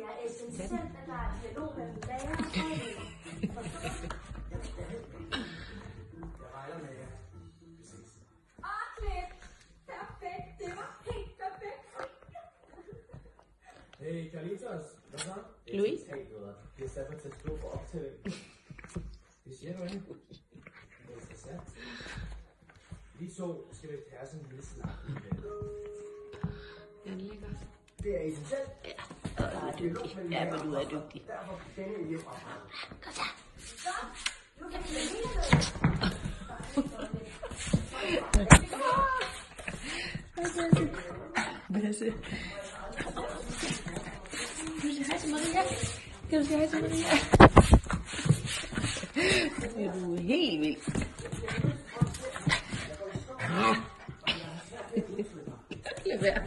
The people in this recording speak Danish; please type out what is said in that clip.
er essentielt, at der er dialog mellem lærer og elever. Jeg regner med jer. Klip! Perfekt! Det var helt perfekt! Hey, Carlitos. Hvad så? Louis? Det er sat mig til at stå på optælling. Det siger du ikke? Det er interessant. Vi to skal vi tage sådan en lille snak. Den ligger. Det er essentielt. Ja, du er dygtig. Ja, men du er dygtig. Derfor denne elev. Kom så. Du kan blive hele Basse. Kan du sige hej til Maria? Kan du sige hej til Maria? Du er helt vild. Lad være.